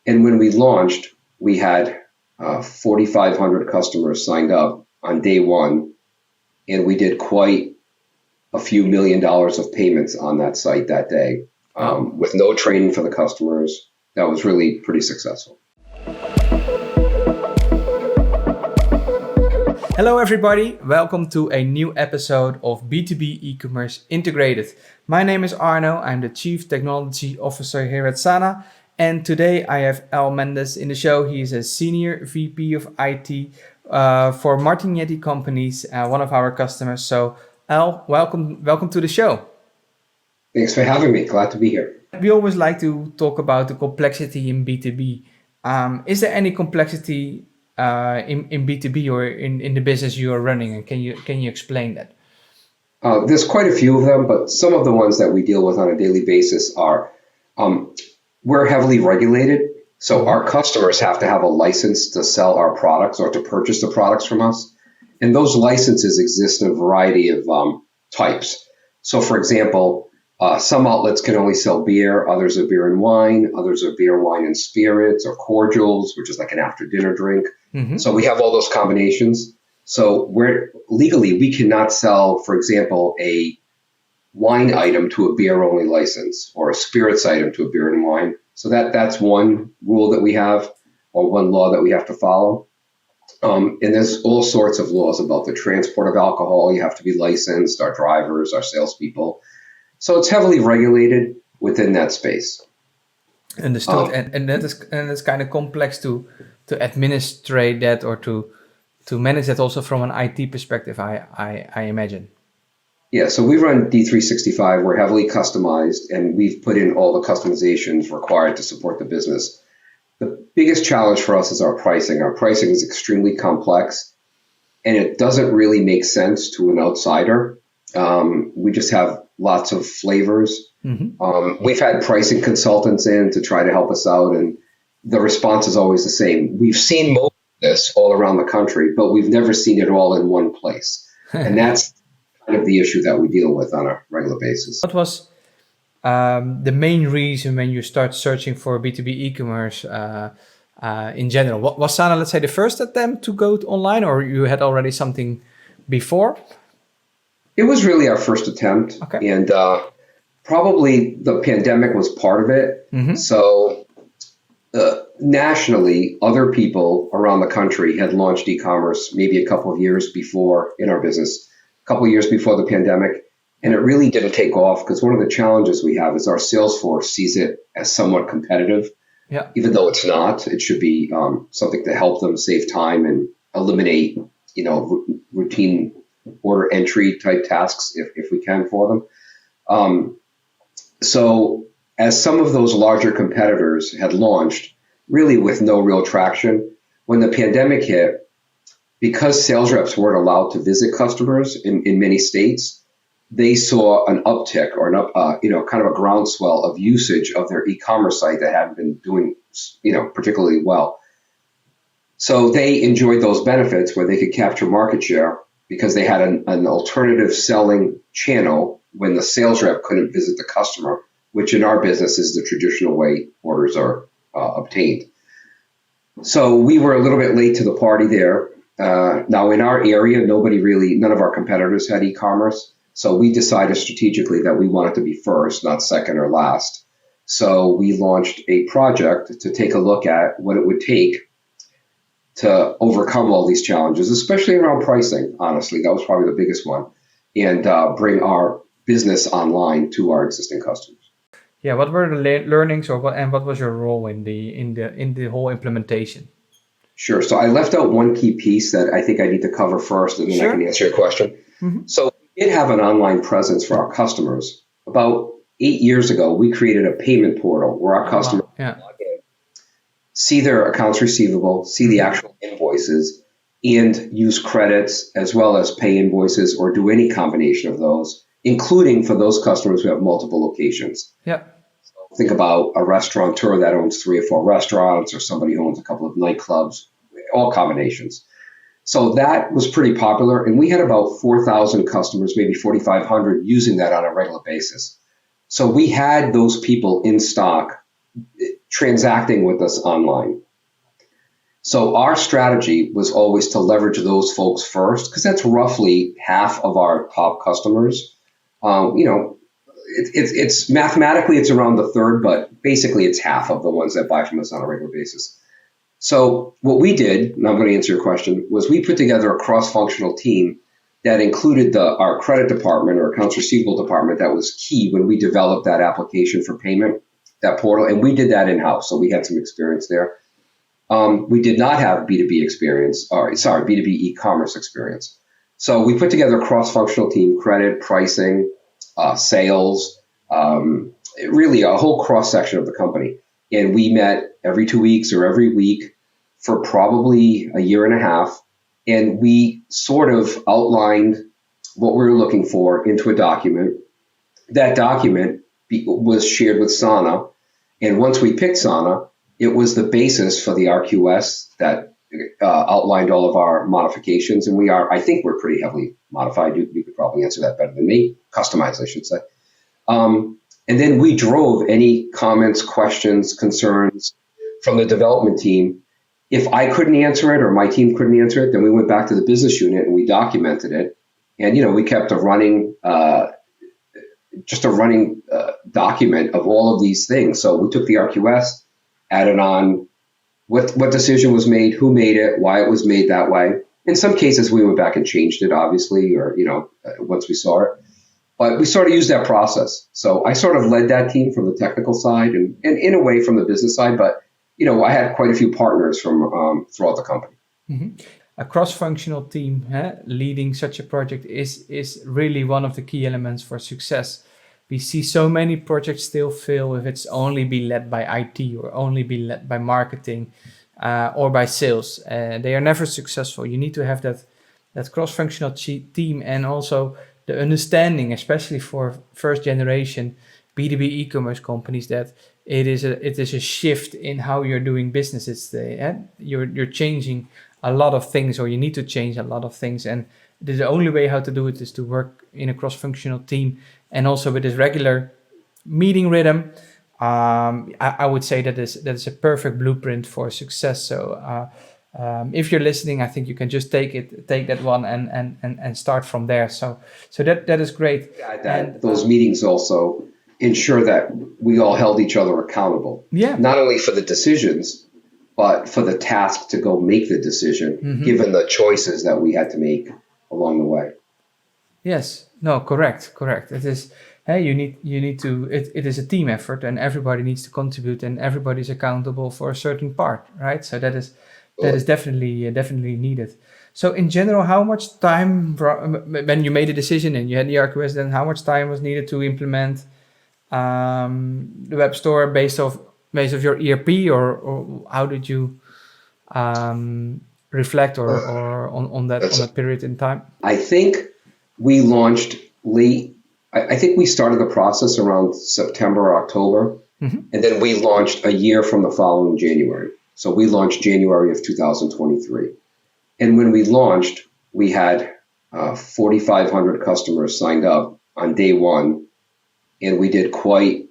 And when we launched, we had 4,500 customers signed up on day one, and we did quite a few $1 million of payments on that site that day with no training for the customers. That was really pretty successful. Hello everybody, welcome to a new episode of B2B e-commerce integrated. My name is Arno, I'm the Chief Technology Officer here at Sana, and today I have Mendes in the show. He's a Senior VP of IT for Martignetti Companies, one of our customers. So welcome to the show. Thanks for having me, glad to be here. We always like to talk about the complexity in B2B. Is there any complexity in B2B or in the business you are running, and can you explain that? There's quite a few of them, but some of the ones that we deal with on a daily basis are we're heavily regulated, so our customers have to have a license to sell our products or to purchase the products from us, and those licenses exist in a variety of types. So, for example, some outlets can only sell beer, others are beer and wine, others are beer, wine, and spirits, or cordials, which is like an after-dinner drink. Mm-hmm. So we have all those combinations. So we cannot sell, for example, a wine item to a beer-only license or a spirits item to a beer and wine. So that's one rule that we have, or one law that we have to follow. And there's all sorts of laws about the transport of alcohol. You have to be licensed, our drivers, our salespeople. So it's heavily regulated within that space. Understood. And that's kind of complex to administrate that or to manage that also from an IT perspective, I imagine. Yeah, so we run D365. We're heavily customized, and we've put in all the customizations required to support the business. The biggest challenge for us is our pricing. Our pricing is extremely complex, and it doesn't really make sense to an outsider. We just have lots of flavors. Mm-hmm. We've had pricing consultants in to try to help us out, and the response is always the same. We've seen most of this all around the country, but we've never seen it all in one place. And that's kind of the issue that we deal with on a regular basis. What was the main reason when you start searching for B2B e-commerce in general? Was Sana, let's say, the first attempt to go online, or you had already something before? It was really our first attempt, okay. And probably the pandemic was part of it. Mm-hmm. So nationally, other people around the country had launched e-commerce maybe a couple of years before in our business, a couple of years before the pandemic, and it really didn't take off because one of the challenges we have is our sales force sees it as somewhat competitive. Yeah. Even though it's not. It should be something to help them save time and eliminate, routine order entry type tasks if we can for them. So as some of those larger competitors had launched really with no real traction, when the pandemic hit, because sales reps weren't allowed to visit customers in many states, they saw an uptick or kind of a groundswell of usage of their e-commerce site that hadn't been doing, particularly well. So they enjoyed those benefits where they could capture market share because they had an alternative selling channel when the sales rep couldn't visit the customer, which in our business is the traditional way orders are obtained. So we were a little bit late to the party there. Now in our area, none of our competitors had e-commerce. So we decided strategically that we wanted to be first, not second or last. So we launched a project to take a look at what it would take to overcome all these challenges, especially around pricing. Honestly, that was probably the biggest one, and bring our business online to our existing customers. Yeah, what were the learnings, what was your role in the whole implementation? Sure. So I left out one key piece that I think I need to cover first, and then I can answer your question. Mm-hmm. So we did have an online presence for our customers. About 8 years ago, we created a payment portal where our customers see their accounts receivable, see the actual invoices, and use credits as well as pay invoices or do any combination of those, including for those customers who have multiple locations. Yeah. So think about a restaurateur that owns 3 or 4 restaurants, or somebody who owns a couple of nightclubs, all combinations. So that was pretty popular, and we had about 4,000 customers, maybe 4,500 using that on a regular basis. So we had those people in stock transacting with us online. So our strategy was always to leverage those folks first, because that's roughly half of our top customers. It's mathematically it's around the third, but basically it's half of the ones that buy from us on a regular basis. So what we did, and I'm going to answer your question, was we put together a cross-functional team that included our credit department or accounts receivable department. That was key when we developed that application for payment, that portal, and we did that in-house. So we had some experience there. We did not have B2B B2B e-commerce experience. So we put together a cross-functional team, credit, pricing, sales, really a whole cross-section of the company. And we met every 2 weeks or every week for probably a year and a half. And we sort of outlined what we were looking for into a document. That document was shared with Sana. And once we picked Sana, it was the basis for the RQS that outlined all of our modifications. And I think we're pretty heavily modified. You could probably answer that better than me. Customized, I should say. And then we drove any comments, questions, concerns from the development team. If I couldn't answer it or my team couldn't answer it, then we went back to the business unit and we documented it. And, we kept a running document of all of these things. So we took the RQS, added on what decision was made, who made it, why it was made that way. In some cases, we went back and changed it, obviously, or, once we saw it. But we sort of used that process. So I sort of led that team from the technical side and in a way from the business side. But, I had quite a few partners from throughout the company. Mm-hmm. A cross-functional team leading such a project is really one of the key elements for success. We see so many projects still fail if it's only be led by IT or only be led by marketing or by sales. They are never successful. You need to have that cross-functional team and also the understanding, especially for first generation B2B e-commerce companies, that it is a shift in how you're doing business. You're changing a lot of things, or you need to change a lot of things, and the only way how to do it is to work in a cross-functional team, and also with this regular meeting rhythm. I would say that is a perfect blueprint for success. So if you're listening, I think you can just take that one and start from there. So that is great. Those meetings also ensure that we all held each other accountable. Yeah. Not only for the decisions, but for the task to go make the decision, given the choices that we had to make along the way. Yes. No. Correct. It is. Hey, you need to. It is a team effort, and everybody needs to contribute, and everybody's accountable for a certain part, right? So that is definitely needed. So in general, how much time when you made a decision and you had the RQS, then how much time was needed to implement the web store based off your ERP, or how did you reflect or on that period in time? I think we launched late. I think we started the process around September or October, and then we launched a year from the following January. So we launched January of 2023. And when we launched, we had 4,500 customers signed up on day one, and we did quite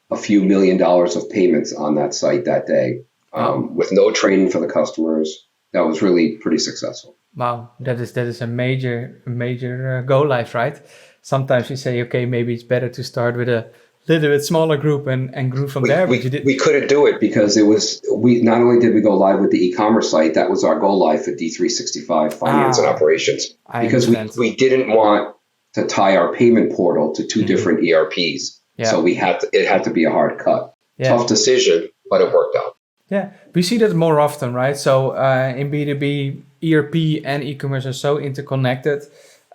a few $1 million of payments on that site that day, with no training for the customers. That was really pretty successful. Wow, that is a major go live, right? Sometimes you say, okay, maybe it's better to start with a little bit smaller group and grew from there. But we couldn't do it because not only did we go live with the e-commerce site, that was our go live for D365 finance and operations, because we didn't want to tie our payment portal to two different ERPs. Yeah. So it had to be a hard cut. Yeah. Tough decision, but it worked out. Yeah, we see that more often, right? So in B2B, ERP and e-commerce are so interconnected.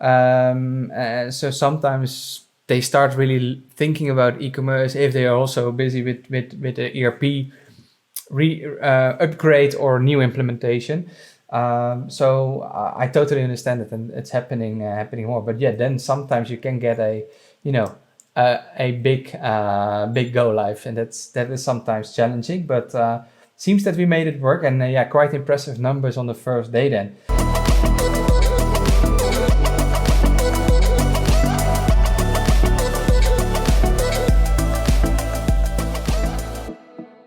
So sometimes they start really thinking about e-commerce if they are also busy with the ERP upgrade or new implementation. So I totally understand it, and it's happening more. But yeah, then sometimes you can get a big go live, and that is sometimes challenging. But seems that we made it work, and quite impressive numbers on the first day then.